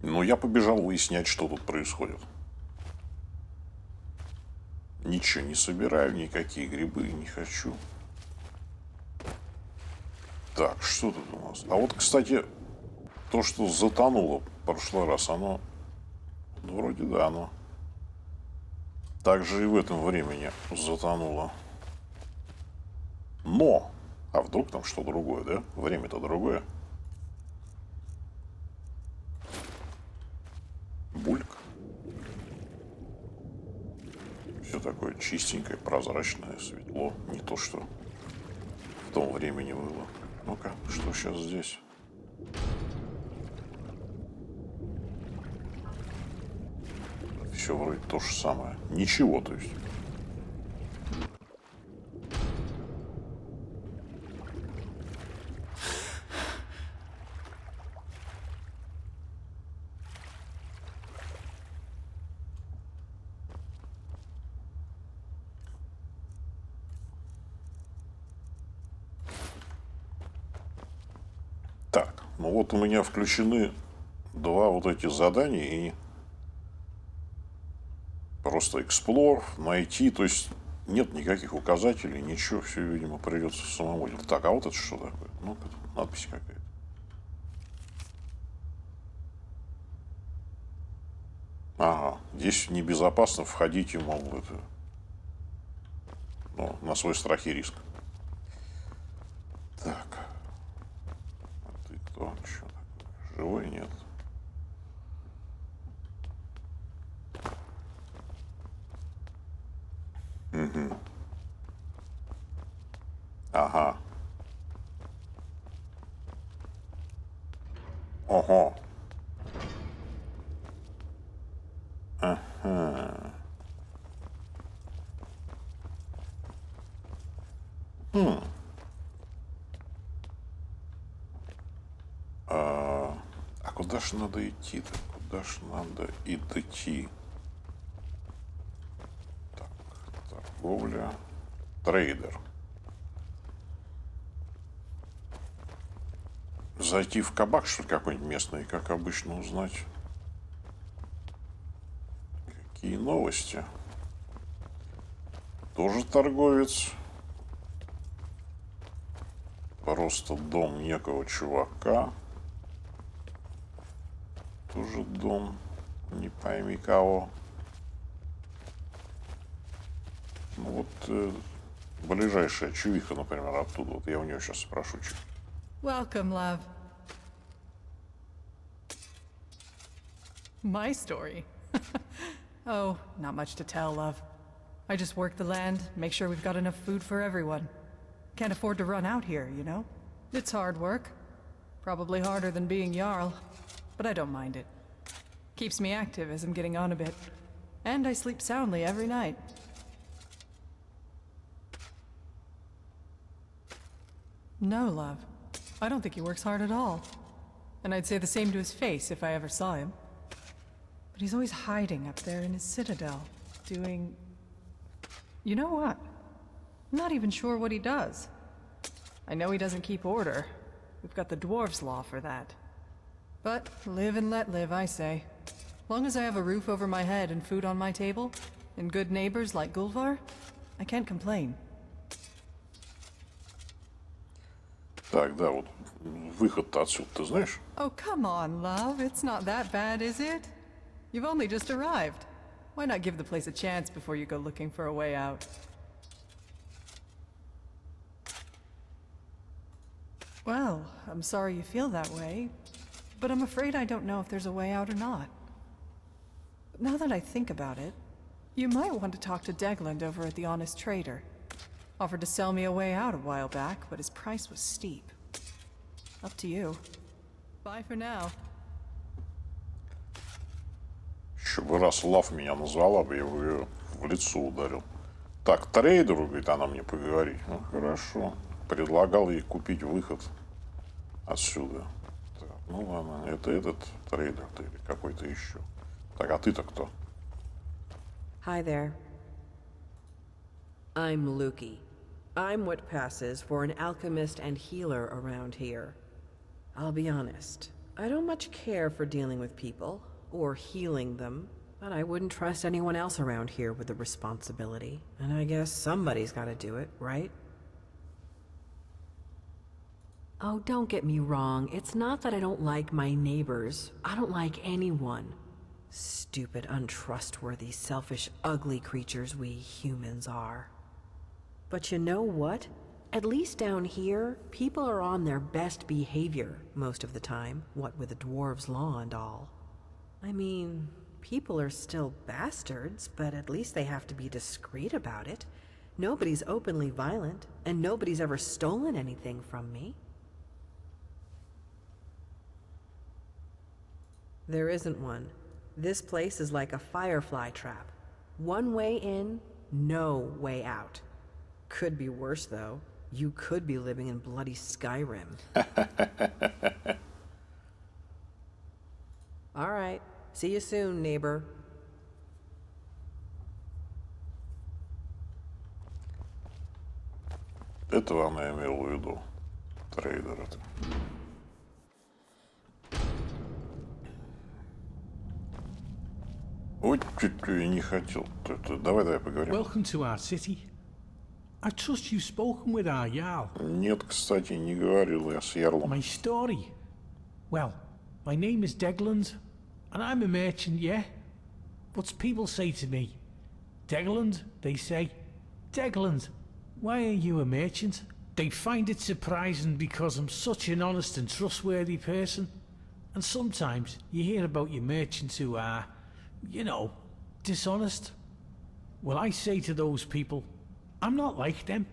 Но я побежал выяснять, что тут происходит. Ничего не собираю, никакие грибы не хочу. Так, что тут у нас? А вот, кстати, то, что затонуло в прошлый раз, оно... Вроде да, оно... Также и в этом времени затонуло. Но! А вдруг там что другое, да? Время-то другое. Бульк. Все такое чистенькое, прозрачное, светло. Не то, что в том времени было. Ну-ка, что сейчас здесь? Все вроде то же самое. Ничего, то есть. Так, ну вот у меня включены два вот эти задания и просто explore, найти, то есть нет никаких указателей, ничего, все, видимо, придется самому делать. Так, а вот это что такое? Ну-ка, тут надпись какая-то. Ага, здесь небезопасно, входите, мол, это, ну, на свой страх и риск. Так, а ты кто? Что такое? Живой нет? Угу. Ага. Ого. Ага. Хм. А куда ж надо идти-то? Куда ж надо идти? Так, торговля. Трейдер. Зайти в кабак, что ли, какой-нибудь местный, как обычно узнать, какие новости. Тоже торговец. Просто дом некого чувака. Тоже дом, не пойми кого. Ну вот ближайшая чувиха, например, оттуда. Вот я у нее сейчас спрошу. Welcome, love. My story? Oh, not much to tell, love. I just work the land, make sure we've got enough food for everyone. Can't afford to run out here, you know? It's hard work. Probably harder than being Jarl. But I don't mind it. Keeps me active as I'm getting on a bit. And I sleep soundly every night. No, love. I don't think he works hard at all. And I'd say the same to his face if I ever saw him. But he's always hiding up there in his citadel, doing... You know what? I'm not even sure what he does. I know he doesn't keep order. We've got the dwarves' law for that. But live and let live, I say. Long as I have a roof over my head and food on my table, and good neighbors like Gulvar, I can't complain. Так, да, вот выход-то отсюда, ты знаешь? Oh, come on, love. It's not that bad, is it? You've only just arrived. Why not give the place a chance before you go looking for a way out? Well, I'm sorry you feel that way, but I'm afraid I don't know if there's a way out or not. Now that I think about it, you might want to talk to Degland over at the Honest Trader. Offered to sell me a way out a while back, but his price was steep. Up to you. Bye for now. Еще бы раз Лав меня назвала бы, я бы ее в лицо ударил. Так, трейдеру, говорит, она мне поговорить. Ну, хорошо. Предлагал ей купить выход отсюда. Так, ну ладно, это этот трейдер-то или какой-то еще. Так, а ты-то кто? Hi there. I'm Lukey. I'm what passes for an alchemist and healer around here. I'll be honest, I don't much care for dealing with people, or healing them, but I wouldn't trust anyone else around here with the responsibility. And I guess somebody's gotta do it, right? Oh, don't get me wrong. It's not that I don't like my neighbors. I don't like anyone. Stupid, untrustworthy, selfish, ugly creatures we humans are. But you know what? At least down here, people are on their best behavior most of the time, what with the dwarves' law and all. I mean, people are still bastards, but at least they have to be discreet about it. Nobody's openly violent, and nobody's ever stolen anything from me. There isn't one. This place is like a firefly trap. One way in, no way out. Could be worse, though. You could be living in bloody Skyrim. All right. See you soon, neighbor. Этого она имела в виду. Трейдер это. Ой, чуть ли не хотел. Давай поговорим. Welcome to our city. I trust you've spoken with our Jarl. Нет, кстати, не говорил я с Ярлом. My story. Well, my name is Degland, and I'm a merchant, yeah? But people say to me, Degland, they say, Degland, why are you a merchant? They find it surprising because I'm such an honest and trustworthy person. And sometimes you hear about your merchants who are, you know, dishonest. Well, I say to those people, I'm not like them.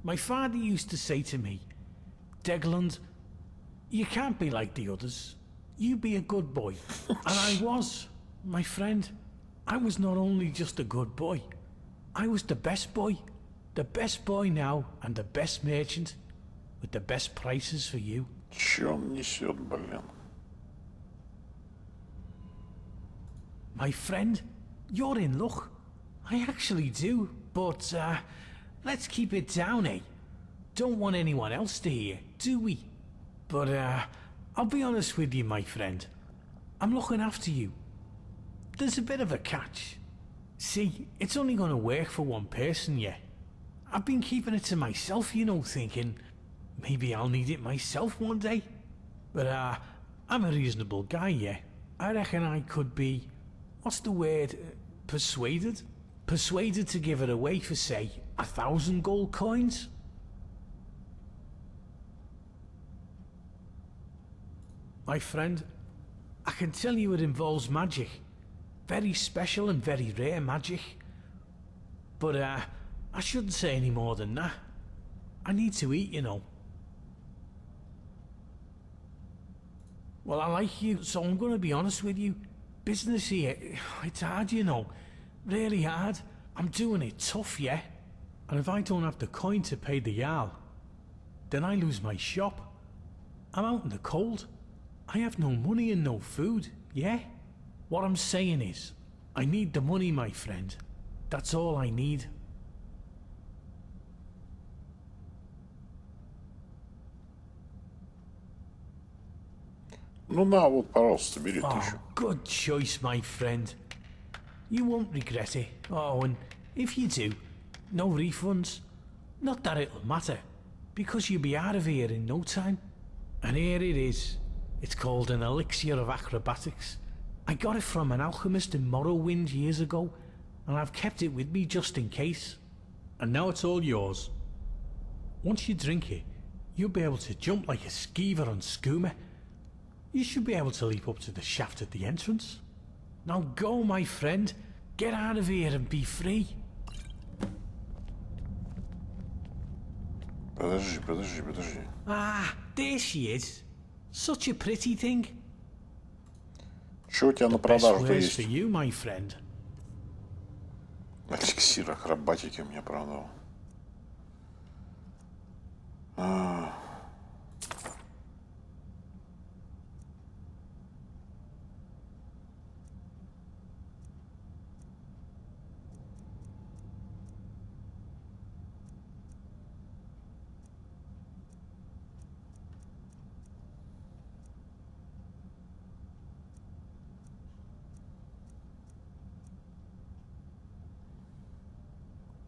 My father used to say to me, Degland, you can't be like the others. You be a good boy. And I was, my friend. I was not only just a good boy, I was the best boy. The best boy now and the best merchant with the best prices for you. Чё он несет, блин? My friend, you're in luck. I actually do, but let's keep it down, eh? Don't want anyone else to hear, do we? But I'll be honest with you, my friend. I'm looking after you. There's a bit of a catch. See, it's only gonna work for one person, yeah. I've been keeping it to myself, you know, thinking maybe I'll need it myself one day. But I'm a reasonable guy, yeah. I reckon I could be, what's the word, persuaded? Persuaded to give it away for, say, 1,000 gold coins? My friend, I can tell you it involves magic. Very special and very rare magic. But I shouldn't say any more than that. I need to eat, you know. Well, I like you, so I'm gonna be honest with you. Business here, it's hard, you know. Really hard. I'm doing it tough, yeah? And if I don't have the coin to pay the Jarl, then I lose my shop. I'm out in the cold. I have no money and no food, yeah? What I'm saying is, I need the money, my friend. That's all I need. Ну на, вот, пожалуйста, бери Oh, 1000. good choice, my friend. You won't regret it. Oh, and if you do, no refunds. Not that it'll matter, because you'll be out of here in no time. And here it is. It's called an Elixir of Acrobatics. I got it from an alchemist in Morrowind years ago, and I've kept it with me just in case. And now it's all yours. Once you drink it, you'll be able to jump like a skeever on skooma. You should be able to leap up to the shaft at the entrance. Now go, my friend. Get out of here and be free. Подожди. Ah, there she is. Such a pretty thing. Что у тебя на Best продажу-то wares for есть? you, my friend. Эликсир акробатики мне продал.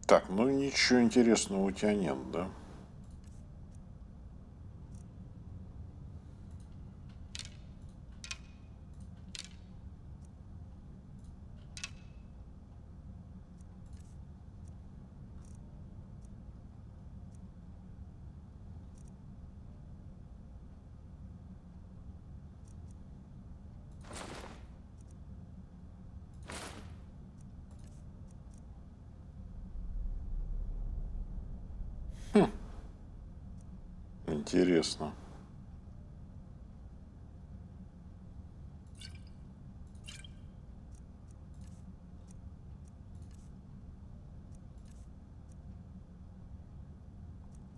Так, ну ничего интересного у тебя нет, да? Интересно.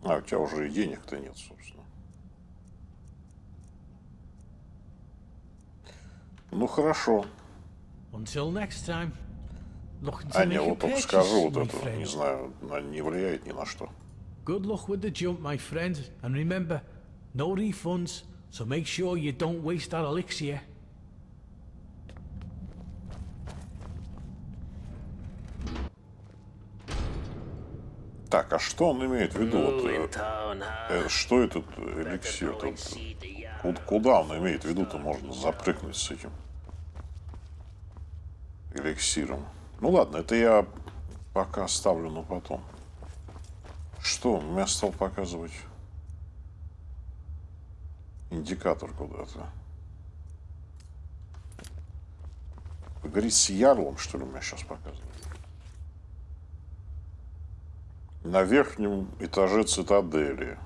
А, у тебя уже и денег-то нет, собственно. Ну, хорошо. Until next time. Looking А, to не, make a вот только скажу purchase, вот my это. Не friend. знаю, не влияет ни на что. Good luck with the jump, my friend. And remember, no refunds, so make sure you don't waste that elixir. Так, а что он имеет в виду? Вот, что этот эликсир? Куда он имеет в виду-то можно запрыгнуть с этим эликсиром? Ну ладно, это я пока оставлю на потом. Что? Он меня стал показывать индикатор куда-то. Поговорить с Ярлом, что ли, меня сейчас показывает? На верхнем этаже цитадели.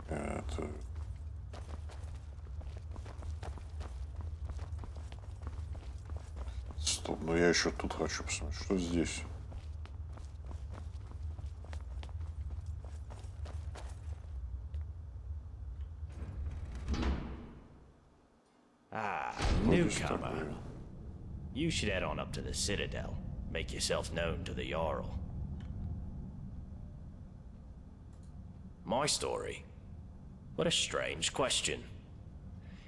Это... Стоп, ну я еще тут хочу посмотреть, что здесь. Newcomer. You should head on up to the Citadel. Make yourself known to the Jarl. My story? What a strange question.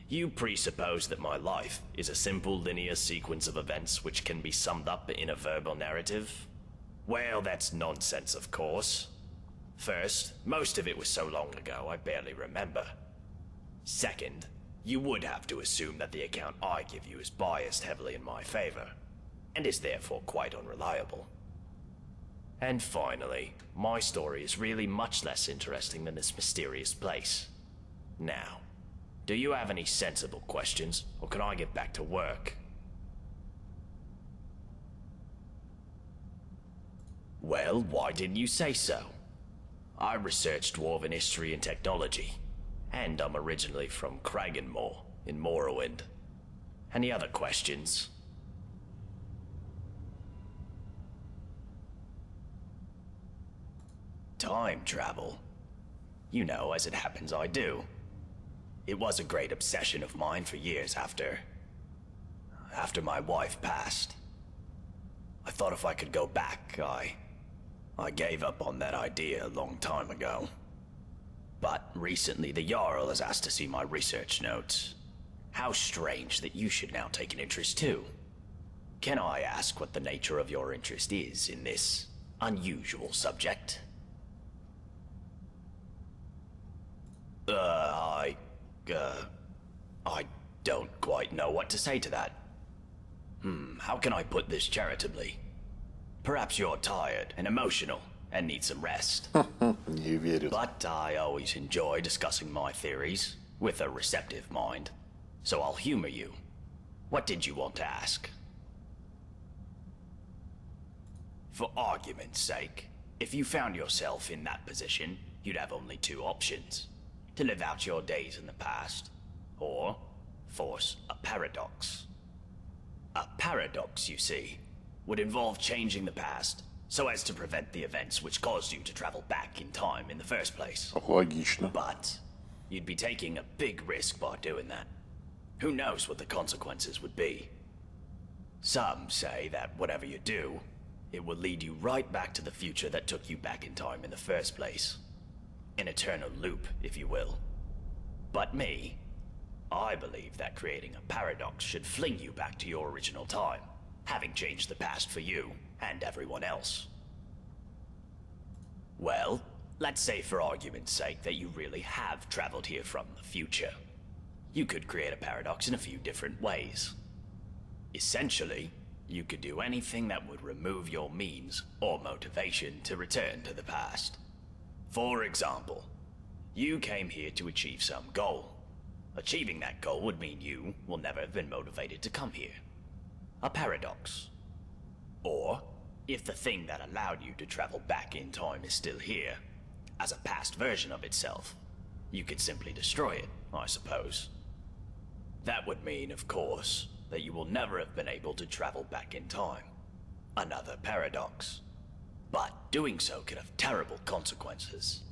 You presuppose that my life is a simple linear sequence of events which can be summed up in a verbal narrative? Well, that's nonsense, of course. First, most of it was so long ago I barely remember. Second, you would have to assume that the account I give you is biased heavily in my favor, and is therefore quite unreliable. And finally, my story is really much less interesting than this mysterious place. Now, do you have any sensible questions, or can I get back to work? Well, why didn't you say so? I researched Dwarven history and technology, and I'm originally from Kragenmoor in Morrowind. Any other questions? Time travel. You know, as it happens, I do. It was a great obsession of mine for years after my wife passed. I thought if I could go back, I gave up on that idea a long time ago. But recently the Jarl has asked to see my research notes. How strange that you should now take an interest too. Can I ask what the nature of your interest is in this unusual subject? I don't quite know what to say to that. How can I put this charitably? Perhaps you're tired and emotional and need some rest. Не верю. But I always enjoy discussing my theories with a receptive mind. So I'll humor you. What did you want to ask? For argument's sake, if you found yourself in that position, you'd have only two options. To live out your days in the past, or force a paradox. A paradox, you see, would involve changing the past so as to prevent the events which caused you to travel back in time in the first place. Логично. But you'd be taking a big risk by doing that. Who knows what the consequences would be? Some say that whatever you do, it will lead you right back to the future that took you back in time in the first place. An eternal loop, if you will. But me, I believe that creating a paradox should fling you back to your original time, having changed the past for you and everyone else. Well, let's say for argument's sake that you really have traveled here from the future. You could create a paradox in a few different ways. Essentially, you could do anything that would remove your means or motivation to return to the past. For example, you came here to achieve some goal. Achieving that goal would mean you will never have been motivated to come here. A paradox. Or, if the thing that allowed you to travel back in time is still here, as a past version of itself, you could simply destroy it, I suppose. That would mean, of course, that you will never have been able to travel back in time. Another paradox. But doing so could have terrible consequences.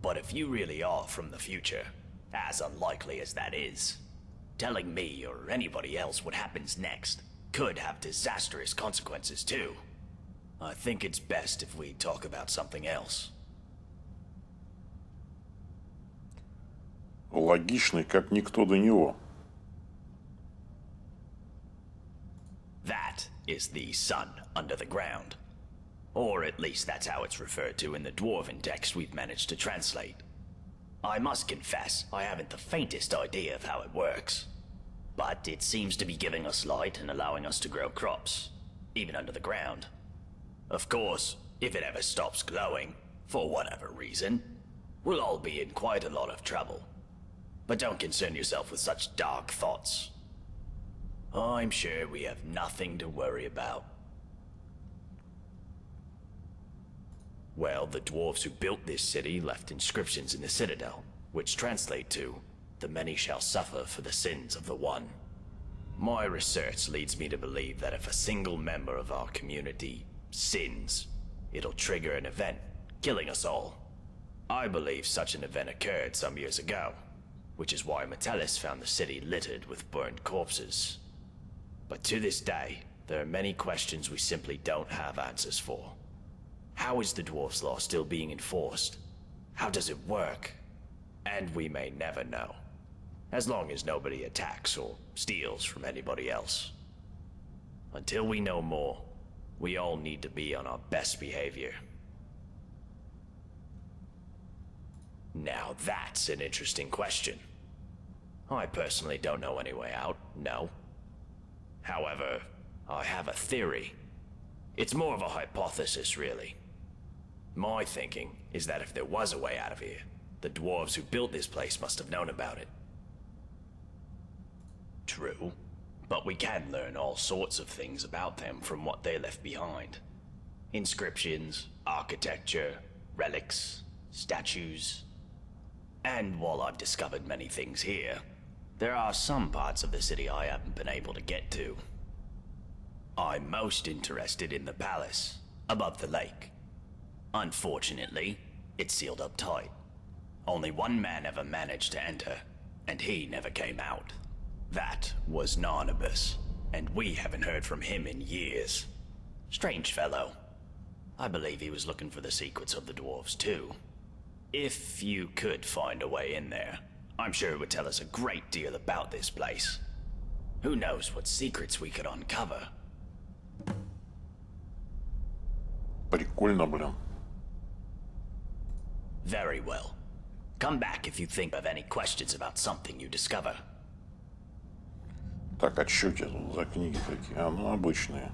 But if you really are from the future, as unlikely as that is, telling me or anybody else what happens next could have disastrous consequences too. I think it's best if we talk about something else. Логичный, как никто до него. That is the sun under the ground. Or at least that's how it's referred to in the Dwarven text we've managed to translate. I must confess, I haven't the faintest idea of how it works. But it seems to be giving us light and allowing us to grow crops, even under the ground. Of course, if it ever stops glowing, for whatever reason, we'll all be in quite a lot of trouble. But don't concern yourself with such dark thoughts. I'm sure we have nothing to worry about. Well, the dwarves who built this city left inscriptions in the citadel, which translate to, "The many shall suffer for the sins of the one." My research leads me to believe that if a single member of our community sins, it'll trigger an event, killing us all. I believe such an event occurred some years ago, which is why Metellus found the city littered with burned corpses. But to this day, there are many questions we simply don't have answers for. How is the Dwarves' Law still being enforced? How does it work? And we may never know, as long as nobody attacks or steals from anybody else. Until we know more, we all need to be on our best behavior. Now that's an interesting question. I personally don't know any way out, no. However, I have a theory. It's more of a hypothesis, really. My thinking is that if there was a way out of here, the dwarves who built this place must have known about it. True, but we can learn all sorts of things about them from what they left behind. Inscriptions, architecture, relics, statues. And while I've discovered many things here, there are some parts of the city I haven't been able to get to. I'm most interested in the palace, above the lake. Unfortunately, it's sealed up tight. Only one man ever managed to enter, and he never came out. That was Narnabas, and we haven't heard from him in years. Strange fellow. I believe he was looking for the secrets of the dwarves too. If you could find a way in there, I'm sure it would tell us a great deal about this place. Who knows what secrets we could uncover? Прикольно, блин. Very well. Come back if you think of any questions about something you discover. Так, а что у тебя тут за книги такие? А, ну, обычные.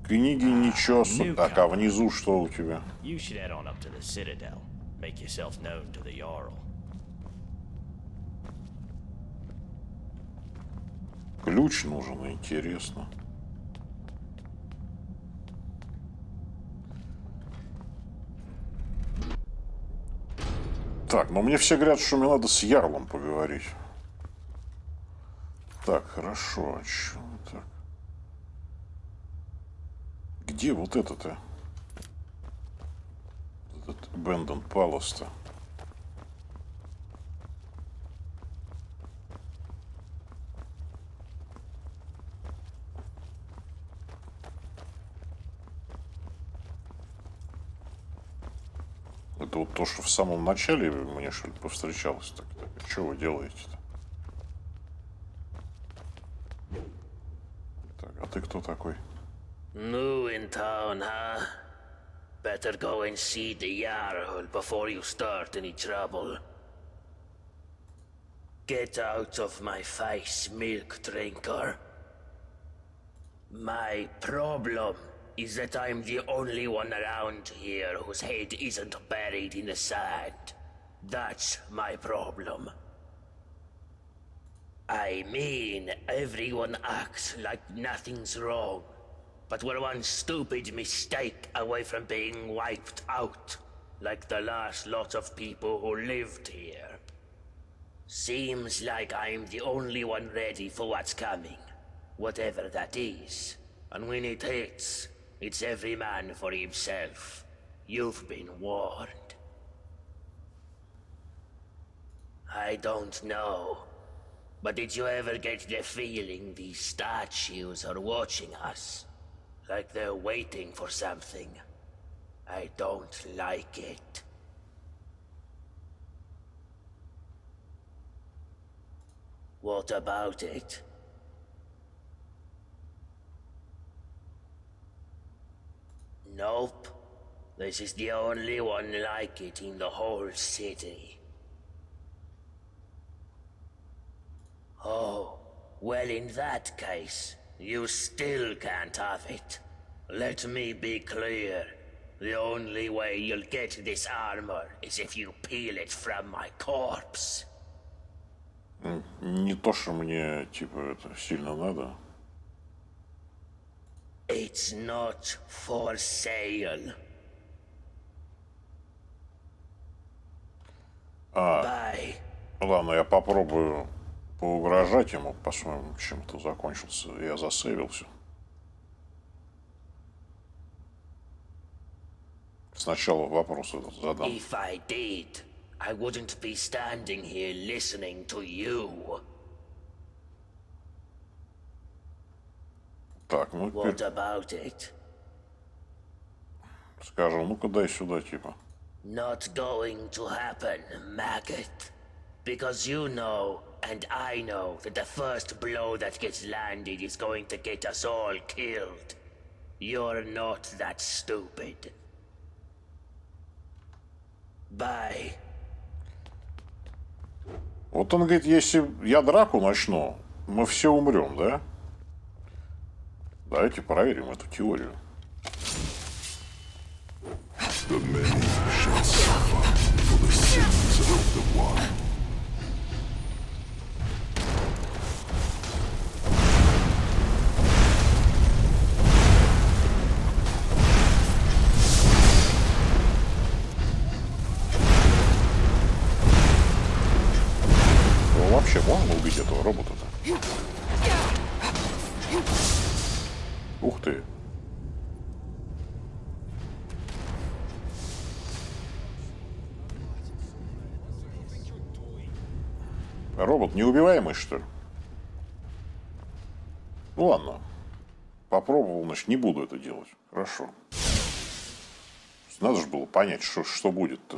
Книги ничего особенного. Так, а внизу что у тебя? You should head on up to the Citadel. Make yourself known to the Jarl. Ключ нужен, интересно. Так, но мне все говорят, что мне надо с Ярлом поговорить. Так, хорошо, а чё так? Где вот это-то? Этот Abandoned Palace-то? Это вот то, что в самом начале мне, что ли, повстречалось. Так, что вы делаете-то? А ты кто такой? New in town, huh? Better go and see the Jarl before you start any trouble. Get out of my face, milk drinker. My problem is that I'm the only one around here whose head isn't buried in the sand. That's my problem. I mean, everyone acts like nothing's wrong, but we're one stupid mistake away from being wiped out, like the last lot of people who lived here. Seems like I'm the only one ready for what's coming, whatever that is. And when it hits, it's every man for himself. You've been warned. I don't know, but did you ever get the feeling these statues are watching us? Like they're waiting for something. I don't like it. What about it? Nope. This is the only one like it in the whole city. Oh, well in that case, you still can't have it. Let me be clear. The only way you'll get this armor is if you peel it from my corpse. Не то, что мне, типа, это сильно надо. It's not for sale. Bye. Ладно, я попробую поугрожать ему, посмотрим, чем это закончился. Я засейвился. Сначала вопрос этот задам. If I did, I wouldn't be standing here listening to you. Так, ну What теперь about it? скажем, ну-ка дай сюда, типа. Not going to happen, maggot. Because you know, and I know, that the first blow that gets landed is going to get us all killed. You're not that stupid. Bye. Вот он говорит, если я драку начну, мы все умрем, да? Давайте проверим эту теорию. The many shall suffer for the sins of the one. Ну, вообще, можно убить этого робота-то? Ух ты. Робот неубиваемый, что ли? Ну ладно. Попробовал, значит, не буду это делать. Хорошо. Надо же было понять, что будет-то.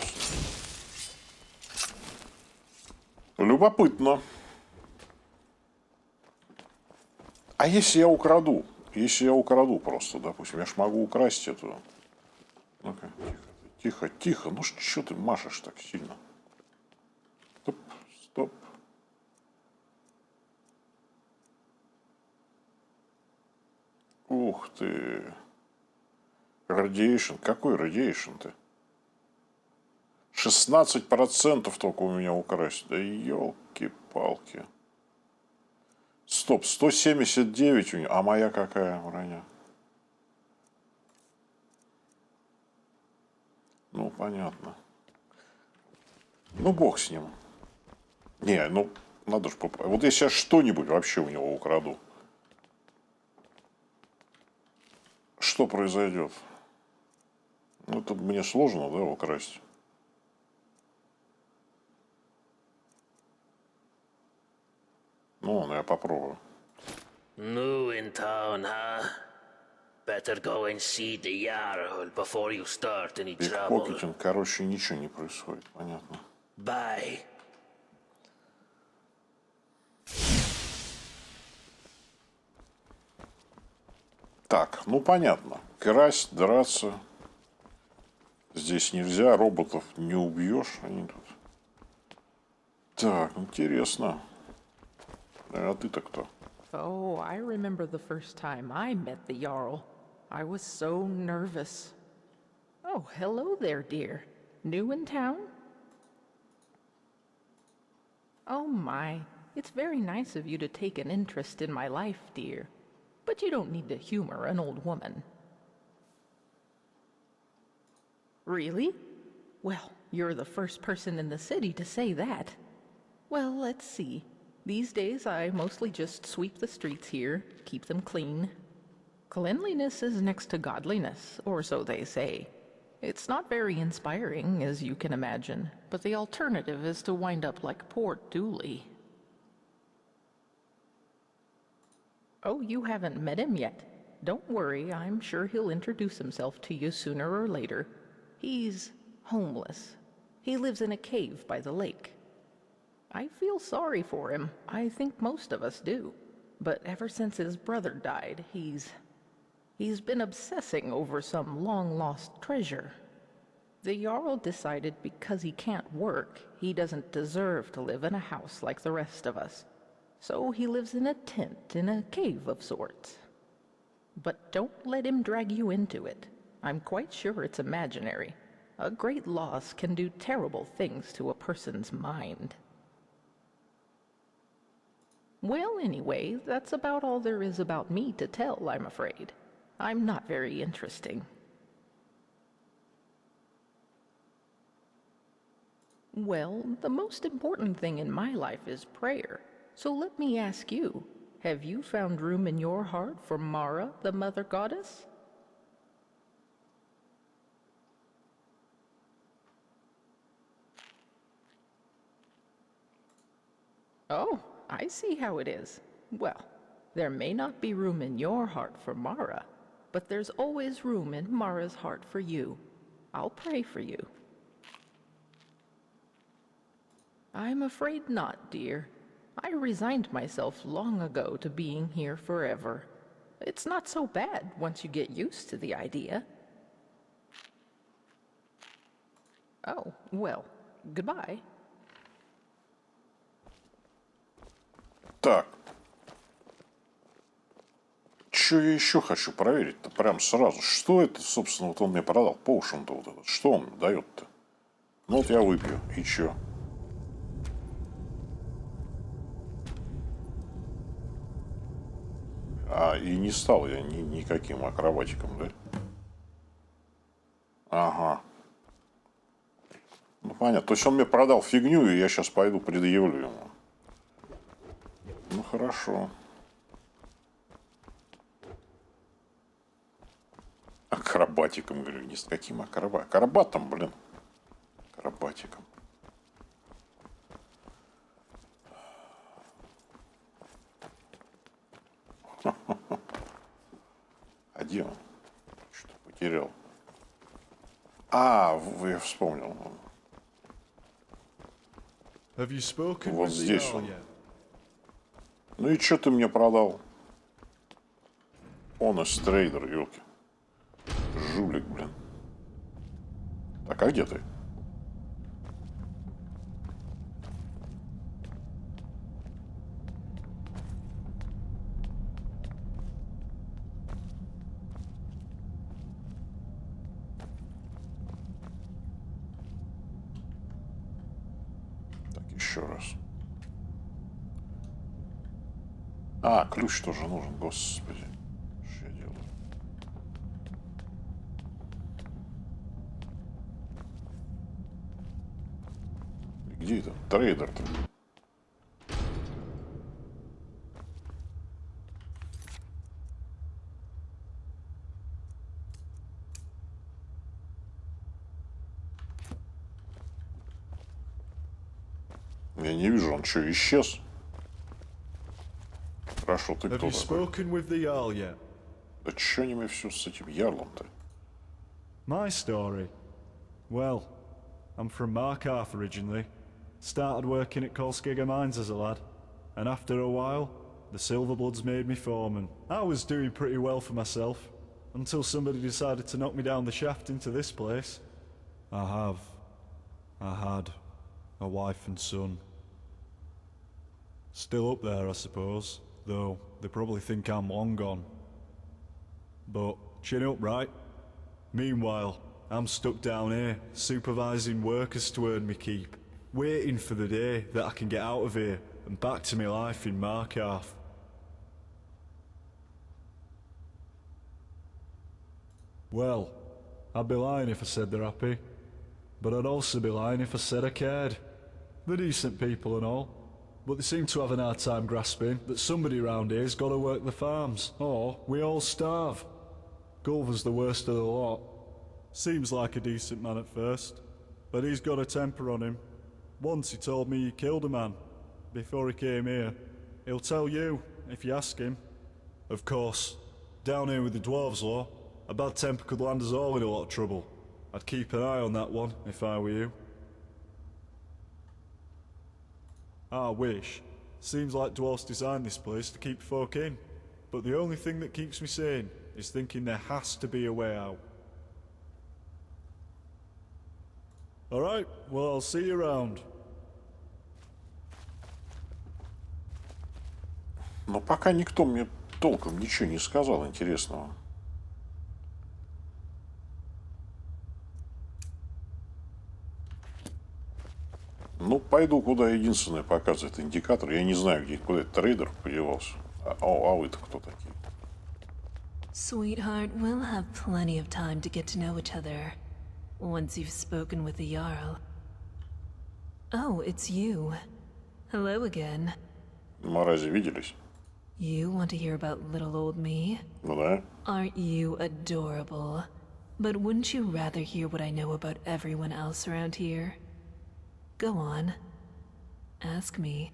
Любопытно. А если я украду? Если я украду просто, допустим, я ж могу украсть эту. Ну-ка, тихо, тихо. Ну что ты машешь так сильно? Стоп, стоп. Ух ты. Радиейшн. Какой радиейшн-то? 16% только у меня украсть. Да елки-палки. Стоп, 179 у него. А моя какая броня? Ну, понятно. Ну, бог с ним. Не, ну, надо же попробовать. Вот если я что-нибудь вообще у него украду. Что произойдет? Ну, тут мне сложно, да, украсть. Ну, ладно, я попробую. New in town, huh? Better go and see the Jarl before you start any trouble. Пикпокетинг, короче, ничего не происходит, понятно. Bye. Так, ну понятно. Красть, драться. Здесь нельзя, роботов не убьешь. Они тут. Так, интересно. А ты-то кто? Oh, I remember the first time I met the Jarl. I was so nervous. Oh, hello there, dear. New in town? Oh my, it's very nice of you to take an interest in my life, dear. But you don't need to humor an old woman. Really? Well, you're the first person in the city to say that. Well, let's see. These days I mostly just sweep the streets here, keep them clean. Cleanliness is next to godliness, or so they say. It's not very inspiring, as you can imagine, but the alternative is to wind up like poor Dooley. Oh, you haven't met him yet. Don't worry, I'm sure he'll introduce himself to you sooner or later. He's homeless. He lives in a cave by the lake. I feel sorry for him. I think most of us do. But ever since his brother died, he's been obsessing over some long-lost treasure. The Jarl decided because he can't work, he doesn't deserve to live in a house like the rest of us. So he lives in a tent in a cave of sorts. But don't let him drag you into it. I'm quite sure it's imaginary. A great loss can do terrible things to a person's mind. Well, anyway, that's about all there is about me to tell, I'm afraid. I'm not very interesting. Well, the most important thing in my life is prayer. So let me ask you, have you found room in your heart for Mara, the Mother Goddess? Oh, I see how it is. Well, there may not be room in your heart for Mara, but there's always room in Mara's heart for you. I'll pray for you. I'm afraid not, dear. I resigned myself long ago to being here forever. It's not so bad once you get used to the idea. Oh, well, goodbye. Так. Что я еще хочу проверить-то прям сразу? Что это, собственно, вот он мне продал? Поушен-то вот этот. Что он дает-то? Ну вот я выпью. И чё? А, и не стал я никаким акробатиком, да? Ага. Ну, понятно. То есть он мне продал фигню, и я сейчас пойду предъявлю ему. Ну, хорошо. Акробатиком, говорю, не с каким акробатом, блин. Акробатиком. А где он? Что потерял? А, я вспомнил. Have you spoken Вот with the здесь Jarl он. yet? Ну и что ты мне продал? Он из трейдер, елки. Жулик, блин. Так, а где ты? Так, еще раз. А, ключ тоже нужен, господи. Что я делаю? Где это? Трейдер-то? Я не вижу, он что, исчез? Хорошо, ты Have кто you такой? spoken with the Jarl yet? Да чё они мне все с этим ярлом-то? My story? Well, I'm from Markarth originally. Started working at Kolskiga Mines as a lad, and after a while, the Silverbloods made me foreman. I was doing pretty well for myself, until somebody decided to knock me down the shaft into this place. I had a wife and son. Still up there, I suppose, though they probably think I'm long gone. But chin up, right? Meanwhile, I'm stuck down here, supervising workers to earn me keep, waiting for the day that I can get out of here and back to my life in Markarth. Well, I'd be lying if I said they're happy, but I'd also be lying if I said I cared. They're decent people and all, but they seem to have an hard time grasping that somebody around here's got to work the farms, or we all starve. Gulver's the worst of the lot. Seems like a decent man at first, but he's got a temper on him. Once he told me he killed a man before he came here. He'll tell you, if you ask him. Of course, down here with the dwarves law, a bad temper could land us all in a lot of trouble. I'd keep an eye on that one, if I were you. I wish. Seems like dwarves designed this place to keep folk in, but the only thing that keeps me sane is thinking there has to be a way out. Alright, well I'll see you around. Но пока никто мне толком ничего не сказал интересного. Ну, пойду, куда единственное показывает индикатор. Я не знаю, куда этот трейдер подевался. А вы-то кто такие? Sweetheart, we'll have plenty of time to get to know each other. Once you've spoken with the Jarl. Oh, it's you. Hello again. Мы разве виделись? You want to hear about little old me? Ну да. Aren't you adorable? But wouldn't you rather hear what I know about everyone else around here? Go on. Ask me.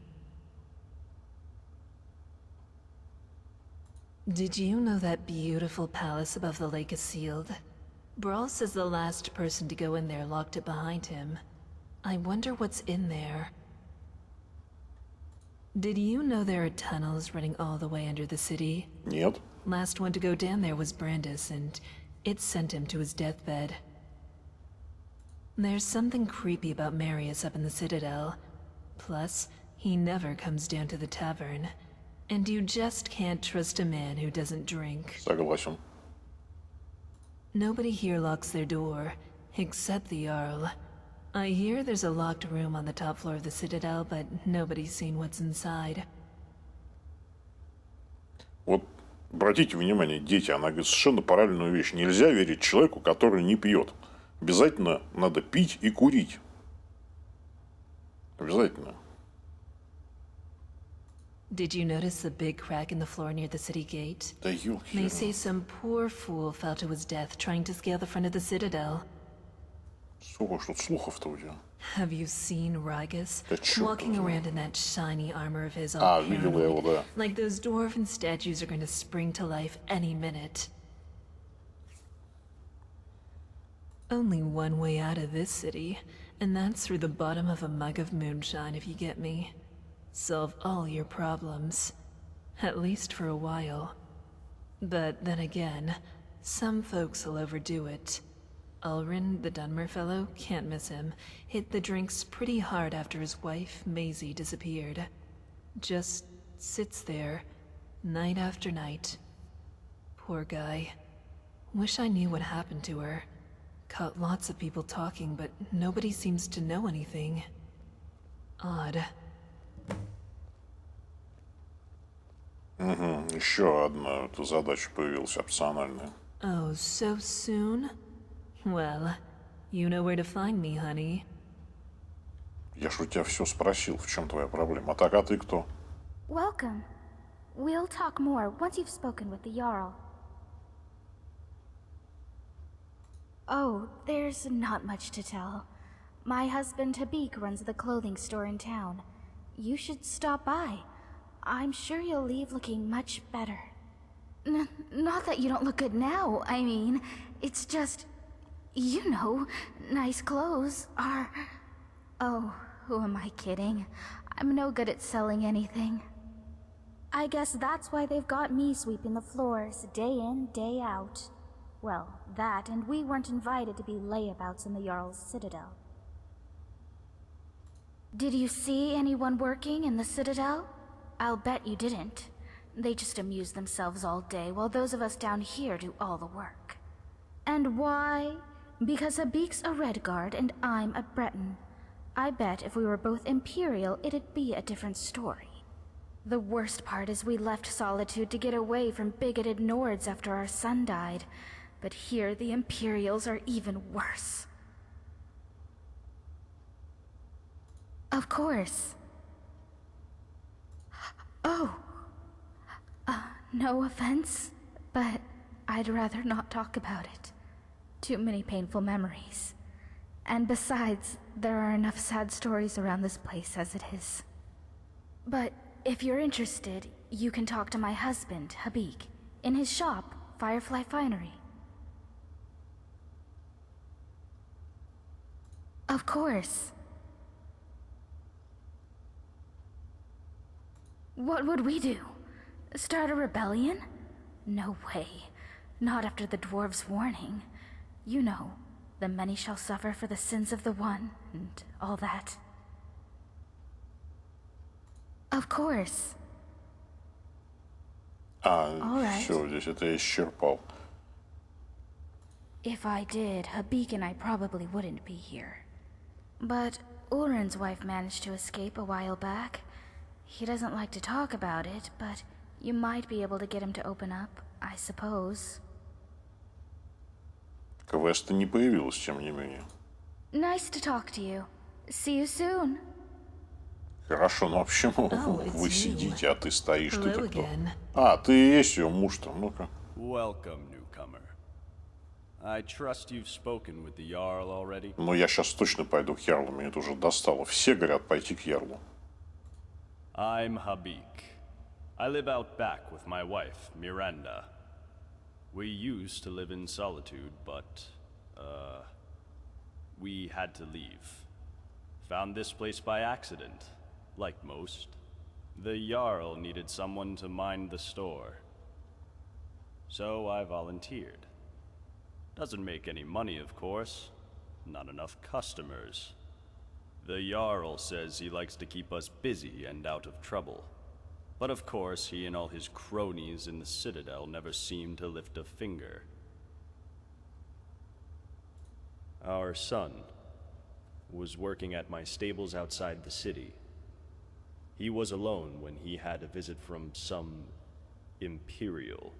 Did you know that beautiful palace above the lake is sealed? Brawl says the last person to go in there locked it behind him. I wonder what's in there. Did you know there are tunnels running all the way under the city? Нет. Last one to go down there was Brandis, and it sent him to his deathbed. There's something creepy about Marius up in the Citadel. Plus, he never comes down to the tavern. And you just can't trust a man who doesn't drink. Согласен. Nobody here locks their door, except the Jarl. I hear there's a locked room on the top floor of the Citadel, but nobody's seen what's inside. Вот, обратите внимание, дети, она говорит совершенно правильную вещь. Нельзя верить человеку, который не пьет. Обязательно надо пить и курить. Обязательно. Did you notice the big crack in the floor near the city gate? Да ёлки. They say some poor fool fell to his death trying to scale the front of the Citadel. Сколько ж тут слухов-то у тебя? Have you seen Rygus? Да чёрт Walking его знает. around in that shiny armor of his all Видел я его, да. like those dwarven statues are going to spring to life any minute. Only one way out of this city, and that's through the bottom of a mug of moonshine, if you get me. Solve all your problems. At least for a while. But then again, some folks will overdo it. Ulrin, the Dunmer fellow, can't miss him, hit the drinks pretty hard after his wife, Maisie, disappeared. Just sits there, night after night. Poor guy. Wish I knew what happened to her. Caught lots of people talking, but nobody seems to know anything. Odd. Угу. Еще одна задача появилась опциональная. Oh, so soon? Well, you know where to find me, honey. Я ж у тебя все спросил, в чем твоя проблема. А ты кто? Welcome. We'll talk more once you've spoken with the Jarl. Oh, there's not much to tell. My husband Habik runs the clothing store in town. You should stop by. I'm sure you'll leave looking much better. Not that you don't look good now, I mean, it's just... You know, nice clothes are... Oh, who am I kidding? I'm no good at selling anything. I guess that's why they've got me sweeping the floors day in, day out. Well, that, and we weren't invited to be layabouts in the Jarl's Citadel. Did you see anyone working in the Citadel? I'll bet you didn't. They just amuse themselves all day while those of us down here do all the work. And why? Because Habik's a Redguard and I'm a Breton. I bet if we were both Imperial, it'd be a different story. The worst part is we left Solitude to get away from bigoted Nords after our son died. But here the Imperials are even worse. Of course. Oh. No offense, but I'd rather not talk about it. Too many painful memories. And besides, there are enough sad stories around this place as it is. But if you're interested, you can talk to my husband, Habik, in his shop, Firefly Finery. Of course. What would we do? Start a rebellion? No way. Not after the dwarves' warning. You know, the many shall suffer for the sins of the one, and all that. Of course. All right. Все, здесь это я исчерпал. If I did, Habik and I probably wouldn't be here. But Ulrin's wife managed to escape a while back. He doesn't like to talk about it, but you might be able to get him to open up, I suppose. Квеста не появилось, тем не менее. Nice to talk to you. See you soon. Хорошо, но почему it's вы you. сидите, а ты стоишь? Hello Ты-то кто? again. А, ты и есть ее муж-то, ну-ка. Welcome, newcomer. I trust you've spoken with the Jarl already? Но я сейчас точно пойду к Ярлу, меня это уже достало. Все говорят пойти к Ярлу. I'm Habik. I live out back with my wife, Miranda. We used to live in Solitude, but, we had to leave. Found this place by accident, like most. The Jarl needed someone to mind the store. So I volunteered. Doesn't make any money, of course. Not enough customers. The Jarl says he likes to keep us busy and out of trouble. But of course, he and all his cronies in the Citadel never seem to lift a finger. Our son was working at my stables outside the city. He was alone when he had a visit from some Imperial,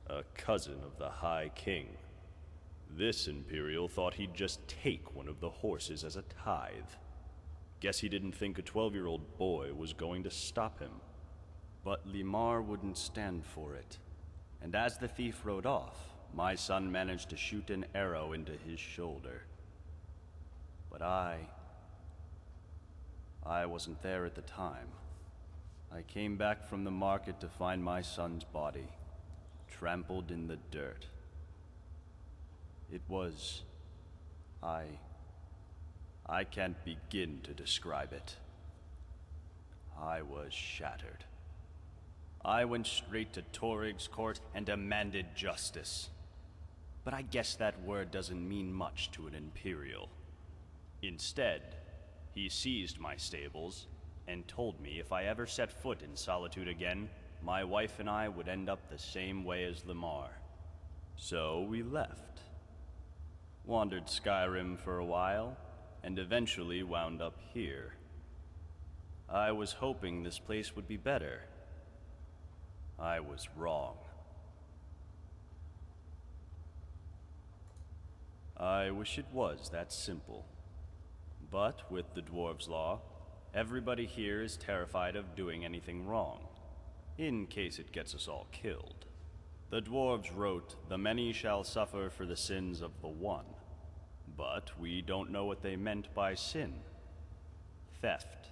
a cousin of the High King. This Imperial thought he'd just take one of the horses as a tithe. Guess he didn't think a 12-year-old boy was going to stop him. But Limar wouldn't stand for it. And as the thief rode off, my son managed to shoot an arrow into his shoulder. But I wasn't there at the time. I came back from the market to find my son's body, trampled in the dirt. It was... I can't begin to describe it. I was shattered. I went straight to Torig's court and demanded justice. But I guess that word doesn't mean much to an Imperial. Instead, he seized my stables and told me if I ever set foot in Solitude again, my wife and I would end up the same way as Limar. So we left. Wandered Skyrim for a while, and eventually wound up here. I was hoping this place would be better. I was wrong. I wish it was that simple. But with the Dwarves' Law, everybody here is terrified of doing anything wrong, in case it gets us all killed. The Dwarves wrote, "The many shall suffer for the sins of the one." But we don't know what they meant by sin. Theft.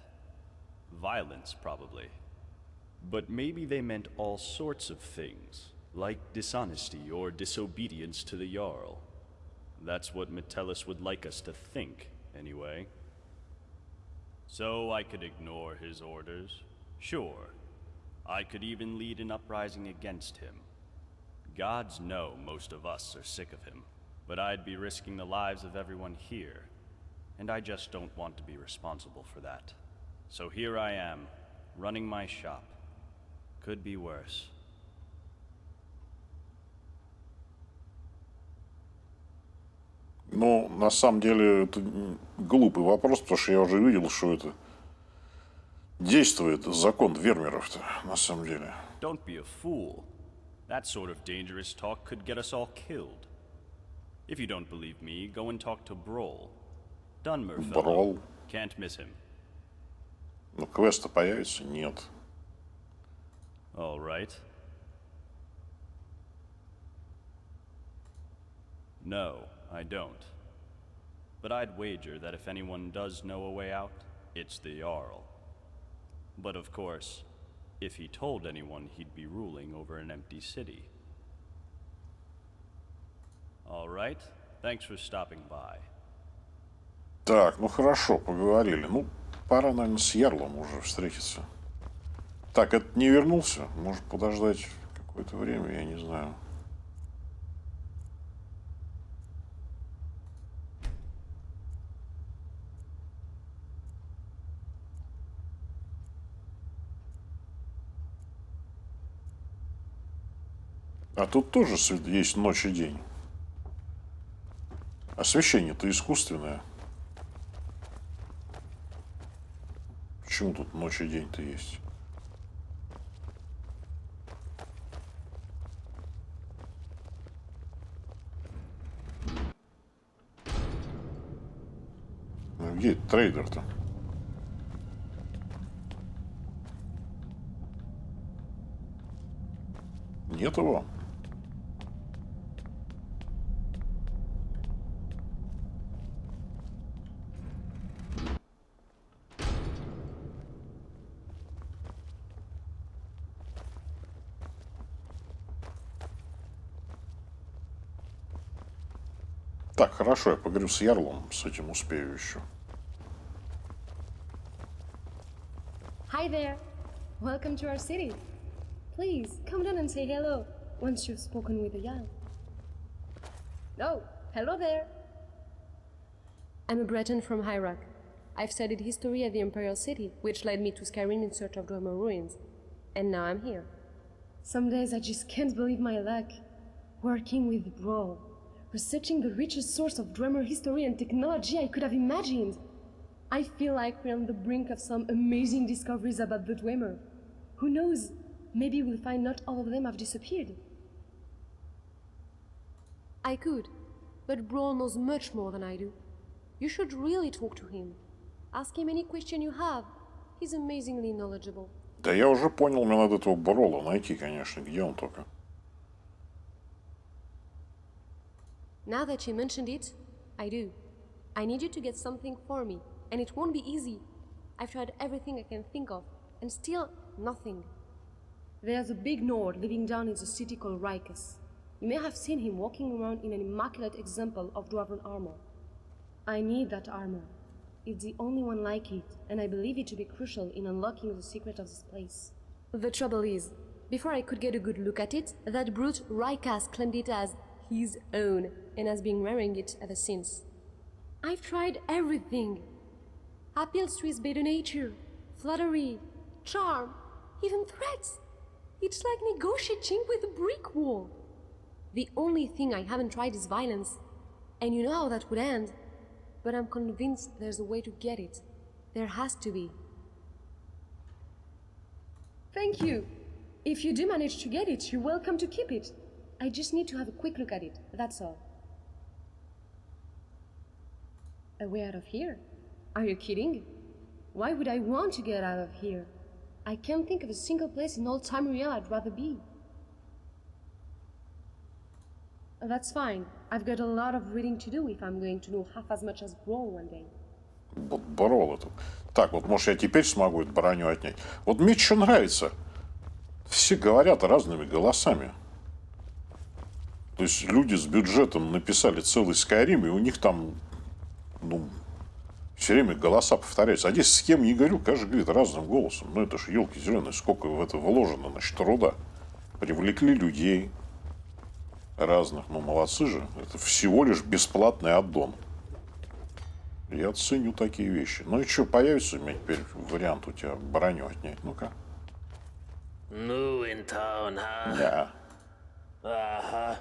Violence, probably. But maybe they meant all sorts of things, like dishonesty or disobedience to the Jarl. That's what Metellus would like us to think, anyway. So I could ignore his orders. Sure, I could even lead an uprising against him. Gods know most of us are sick of him, but I'd be risking the lives of everyone here, and I just don't want to be responsible for that. So here I am, running my shop. Could be worse. Ну, на самом деле, это глупый вопрос, потому что я уже видел, что это действует закон вермеров-то, на самом деле. Don't be a fool. That sort of dangerous talk could get us all killed. If you don't believe me, go and talk to Broll. Dunmer fellow. Брол. Can't miss him. Ну, квеста появится? Нет. All right. No, I don't. But I'd wager that if anyone does know a way out, it's the Jarl. But of course, if he told anyone, he'd be ruling over an empty city. All right. Thanks for stopping by. Так, ну хорошо, поговорили. Ну, пора, наверное, с Ярлом уже встретиться. Так, это не вернулся? Может подождать какое-то время, я не знаю. А тут тоже есть ночь и день. Освещение-то искусственное. Почему тут ночь и день-то есть? Ну, где трейдер-то? Нет его. Так, хорошо, я поговорю с Ярлом, с этим успею еще. Hi there. Welcome to our city. Please, come down and say hello once you've spoken with the Jarl. Oh, hello there. I'm a Breton from Hyrok. I've studied history at the Imperial City, which led me to Skyrim in search of Dwemer ruins. And now I'm here. Some days I just can't believe my luck. Working with Brawl. Researching the richest source of Dwemer history and technology I could have imagined. I feel like we're on the brink of some amazing discoveries about the Dwemer. Who knows? Maybe we'll find not all of them have disappeared. I could, but Brawl knows much more than I do. You should really talk to him. Ask him any question you have. He's amazingly knowledgeable. Да я уже понял, мне надо этого Брола найти, конечно. Где он только? Now that you mentioned it, I do. I need you to get something for me, and it won't be easy. I've tried everything I can think of, and still nothing. There's a big Nord living down in the city called Rikus. You may have seen him walking around in an immaculate example of dwarven armor. I need that armor. It's the only one like it, and I believe it to be crucial in unlocking the secret of this place. The trouble is, before I could get a good look at it, that brute Rikas claimed it as his own, and has been wearing it ever since. I've tried everything. Appeals to his better nature, flattery, charm, even threats. It's like negotiating with a brick wall. The only thing I haven't tried is violence, and you know how that would end. But I'm convinced there's a way to get it. There has to be. Thank you. If you do manage to get it, you're welcome to keep it. I just need to have a quick look at it, that's all. A way out of here? Are you kidding? Why would I want to get out of here? I can't think of a single place in all Tamriel I'd rather be. That's fine. I've got a lot of reading to do if I'm going to know half as much as Brawl one day. Вот Брол этот. Так, вот может я теперь смогу эту броню отнять. Вот мне что нравится. Все говорят разными голосами. То есть люди с бюджетом написали целый Skyrim, и у них там, ну, Все время голоса повторяются. А здесь с кем не говорю, каждый говорит разным голосом. Ну это ж елки зеленые, сколько в это вложено, значит, труда. Привлекли людей разных. Ну молодцы же. Это всего лишь бесплатный аддон. Я ценю такие вещи. Ну и что, появится у меня теперь вариант у тебя броню отнять? Ну-ка. New in town, huh? Да. Ага.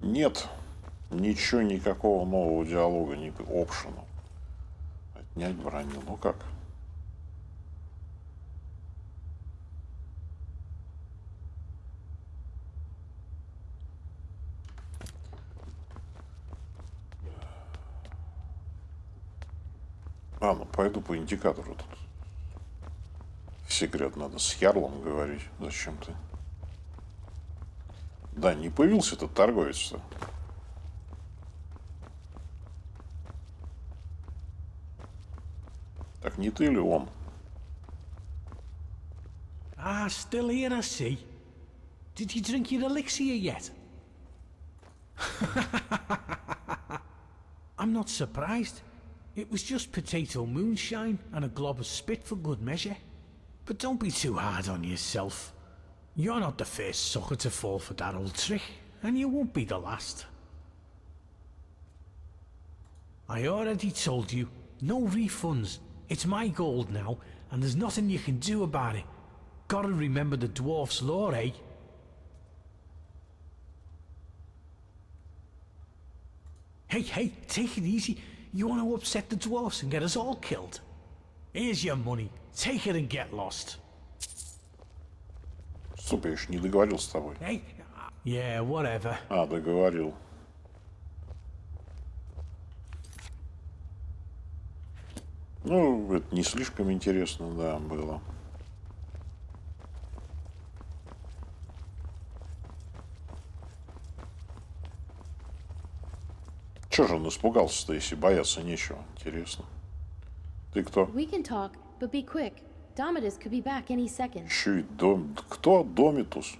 Нет. Ничего, никакого нового диалога, ни опшена. Отнять броню. Ну как? А, ну пойду по индикатору тут. Все говорят, надо с Ярлом говорить. Зачем ты? Да, не появился этот торговец-то. Так не ты ли он? Ah, still here, I see. Did you drink your elixir yet? I'm not surprised. It was just potato moonshine and a glob of spit for good measure. But don't be too hard on yourself. You're not the first sucker to fall for that old trick, and you won't be the last. I already told you, no refunds. It's my gold now, and there's nothing you can do about it. Gotta remember the dwarf's law, eh? Hey, take it easy. You want to upset the dwarfs and get us all killed? Here's your money. Take it and get lost. Стоп, я еще не договорил с тобой. Hey? Yeah, whatever. А, договорил. Ну, это не слишком интересно, да, было. Чё же он испугался-то, если бояться нечего? Интересно. Ты кто? We can talk, but be quick. Domitus could be back any second. Еще и дом... Кто Домитус?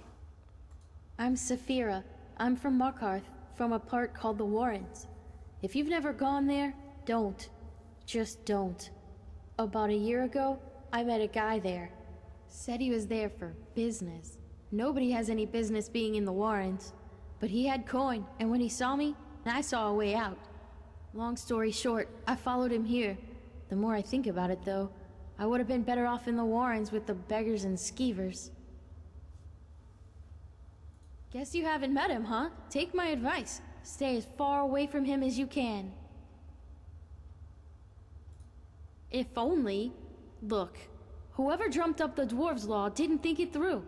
I'm Saphira. I'm from Markarth, from a part called the Warrens. If you've never gone there, don't. Just don't. About a year ago, I met a guy there. Said he was there for business. Nobody has any business being in the Warrens. But he had coin, and when he saw me, I saw a way out. Long story short, I followed him here. The more I think about it, though, I would have been better off in the Warrens with the beggars and skeevers. Guess you haven't met him, huh? Take my advice. Stay as far away from him as you can. If only... Look, whoever dreamt up the Dwarves' Law didn't think it through.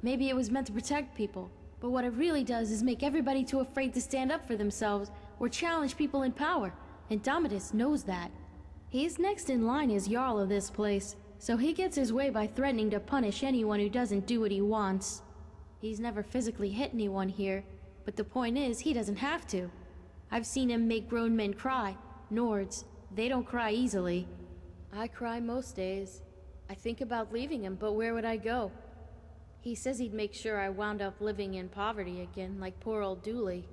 Maybe it was meant to protect people, but what it really does is make everybody too afraid to stand up for themselves or challenge people in power, and Domitus knows that. He's next in line as Jarl of this place, so he gets his way by threatening to punish anyone who doesn't do what he wants. He's never physically hit anyone here, but the point is, he doesn't have to. I've seen him make grown men cry. Nords, they don't cry easily. I cry most days. I think about leaving him, but where would I go? He says he'd make sure I wound up living in poverty again, like poor old Dooley.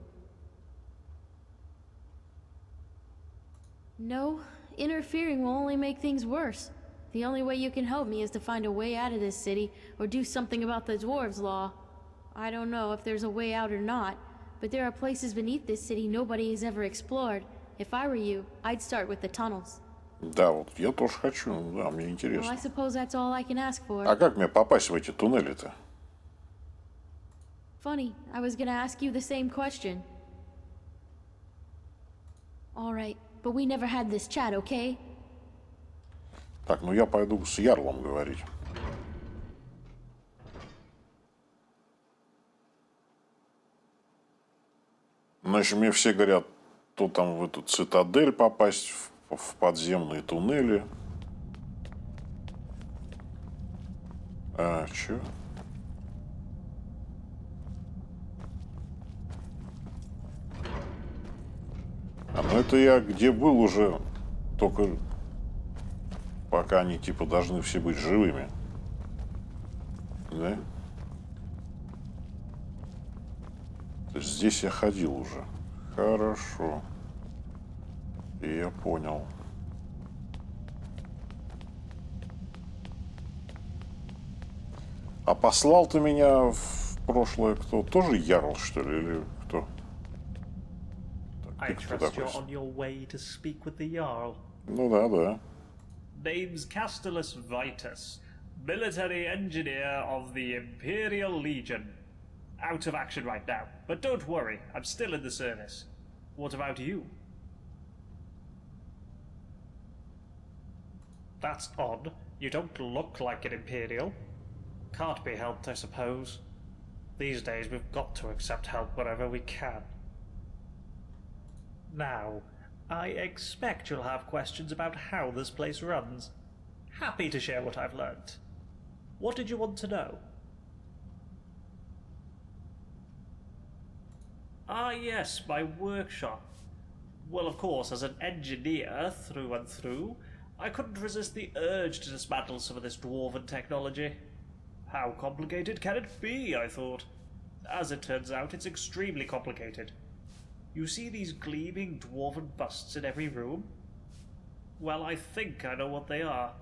No, interfering will only make things worse. The only way you can help me is to find a way out of this city, or do something about the Dwarves' Law. I don't know if there's a way out or not, but there are places beneath this city nobody has ever explored. If I were you, I'd start with the tunnels. Да, вот я тоже хочу, да, мне Well, интересно. I suppose that's all I can ask for. А как мне попасть в эти туннели-то? Funny, I was gonna ask you the same question. Alright, but we never had this chat, okay? Так, ну я пойду с Ярлом говорить. Значит, мне все говорят, то там в эту цитадель попасть, в подземные туннели. А, чё? А, ну это я где был уже, только пока они типа должны все быть живыми. Да? То есть здесь я ходил уже. Хорошо. Я понял. А послал ты меня в прошлое кто? Тоже Ярл, что ли, или кто? I Ты кто trust такой? you're on your way to speak with the Jarl. Ну да, да. Name's Castellus Vitus, military engineer of the Imperial Legion. Out of action right now, but don't worry, I'm still in the service. What about you? That's odd. You don't look like an Imperial. Can't be helped, I suppose. These days we've got to accept help wherever we can. Now, I expect you'll have questions about how this place runs. Happy to share what I've learned. What did you want to know? Ah yes, my workshop. Well, of course, as an engineer through and through, I couldn't resist the urge to dismantle some of this dwarven technology. How complicated can it be, I thought. As it turns out, it's extremely complicated. You see these gleaming dwarven busts in every room? Well, I think I know what they are.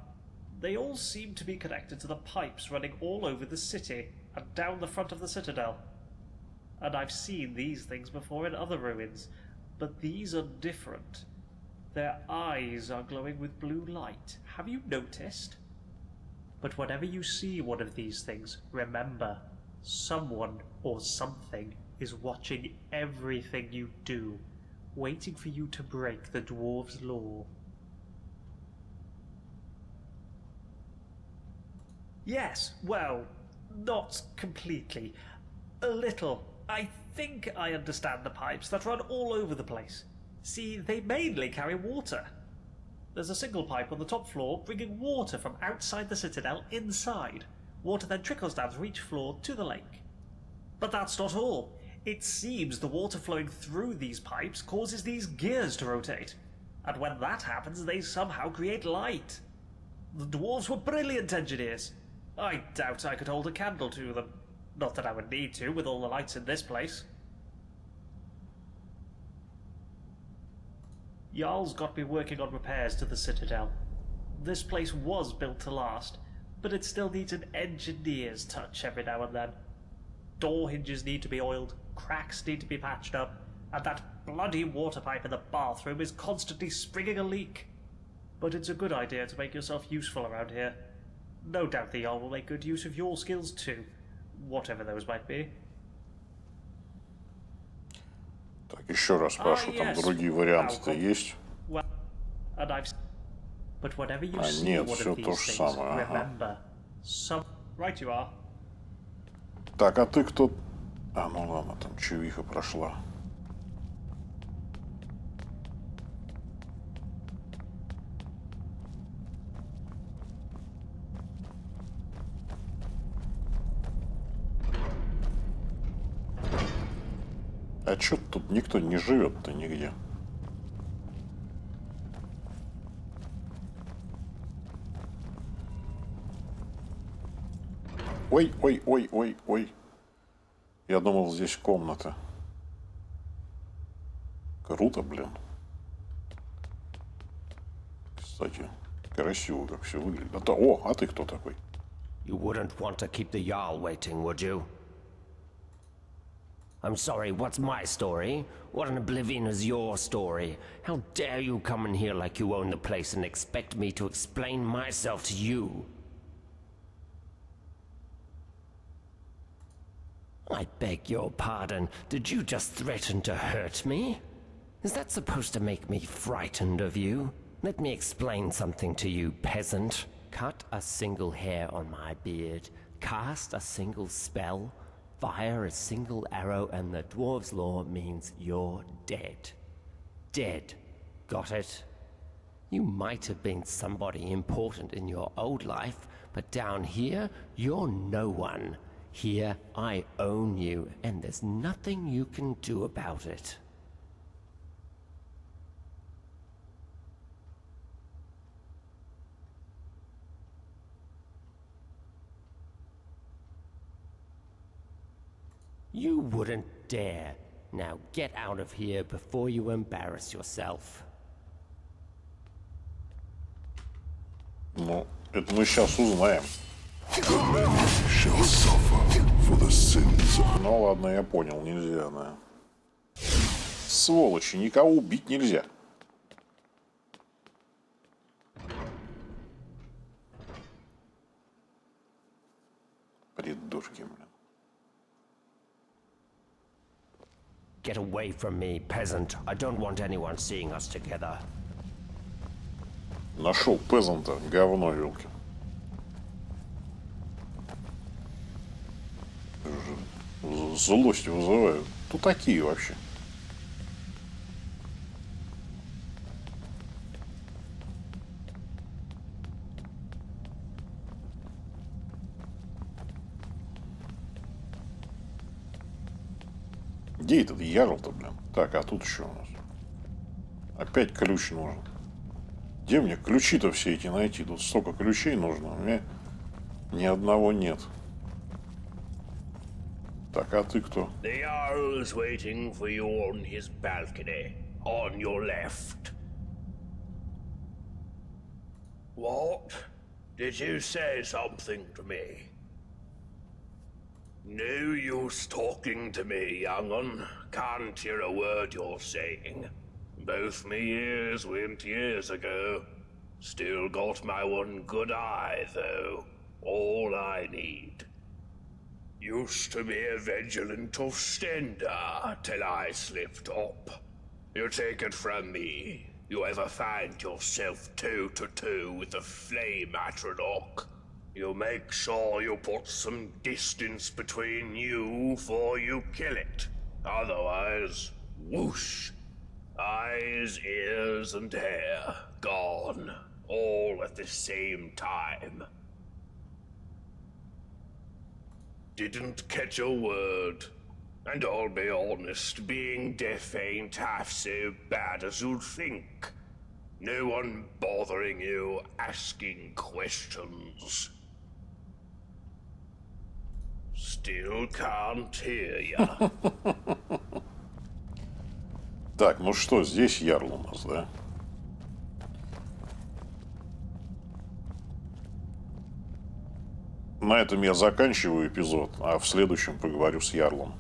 They all seem to be connected to the pipes running all over the city and down the front of the citadel. And I've seen these things before in other ruins, but these are different. Their eyes are glowing with blue light. Have you noticed? But whenever you see one of these things, remember, someone or something is watching everything you do, waiting for you to break the dwarves' law. Yes, well, not completely. A little. I think I understand the pipes that run all over the place. See, they mainly carry water. There's a single pipe on the top floor bringing water from outside the citadel inside. Water then trickles down from each floor to the lake. But that's not all. It seems the water flowing through these pipes causes these gears to rotate. And when that happens, they somehow create light. The dwarves were brilliant engineers. I doubt I could hold a candle to them. Not that I would need to, with all the lights in this place. Jarl's got me working on repairs to the Citadel. This place was built to last, but it still needs an engineer's touch every now and then. Door hinges need to be oiled, cracks need to be patched up, and that bloody water pipe in the bathroom is constantly springing a leak. But it's a good idea to make yourself useful around here. No doubt the Jarl will make good use of your skills too, whatever those might be. Так, еще раз спрашиваю, там другие варианты-то есть? Well, and I've... But whenever you А see нет, one все of то these же things, самое. Ага. remember, some... Right you are. Так, а ты кто? А, ну ладно, там чувиха прошла. А чё тут никто не живет-то нигде? Ой, ой, ой, ой, ой. Я думал, здесь комната. Круто, блин. Кстати, красиво как все выглядит. А ты кто такой? You wouldn't want to keep the Jarl waiting, would you? I'm sorry, what's my story? What in oblivion is your story? How dare you come in here like you own the place and expect me to explain myself to you? I beg your pardon, did you just threaten to hurt me? Is that supposed to make me frightened of you? Let me explain something to you, peasant. Cut a single hair on my beard, cast a single spell, fire a single arrow, and the dwarves' law means you're dead. Dead. Got it? You might have been somebody important in your old life, but down here, you're no one. Here, I own you, and there's nothing you can do about it. You wouldn't dare. Now get out of here before you embarrass yourself. Ну, это мы сейчас узнаем. The many shall suffer for the sins of... Ну ладно, я понял, нельзя, да. Сволочи, никого убить нельзя. Придурки, блин. Get away from me, peasant. I don't want anyone seeing us together. Нашел пезанта, говно вилки. Злость вызывают. Кто такие вообще? Где этот ярл-то, блин? Так, а тут что у нас? Опять ключ нужен. Где мне ключи-то все эти найти? Тут столько ключей нужно. У меня ни одного нет. Так, а ты кто? The Jarl is waiting for you on his balcony, on your left. What? Did you say something to me? No use talking to me, young'un. Can't hear a word you're saying. Both me ears went years ago. Still got my one good eye, though. All I need. Used to be a vigilant Ostender till I slipped up. You take it from me. You ever find yourself toe-to-toe with the flame Atronach, you make sure you put some distance between you before you kill it. Otherwise, whoosh. Eyes, ears, and hair gone, all at the same time. Didn't catch a word. And I'll be honest, being deaf ain't half so bad as you'd think. No one bothering you, asking questions. Still can't hear ya. Так, ну что, здесь ярл у нас, да? На этом я заканчиваю эпизод, а в следующем поговорю с ярлом.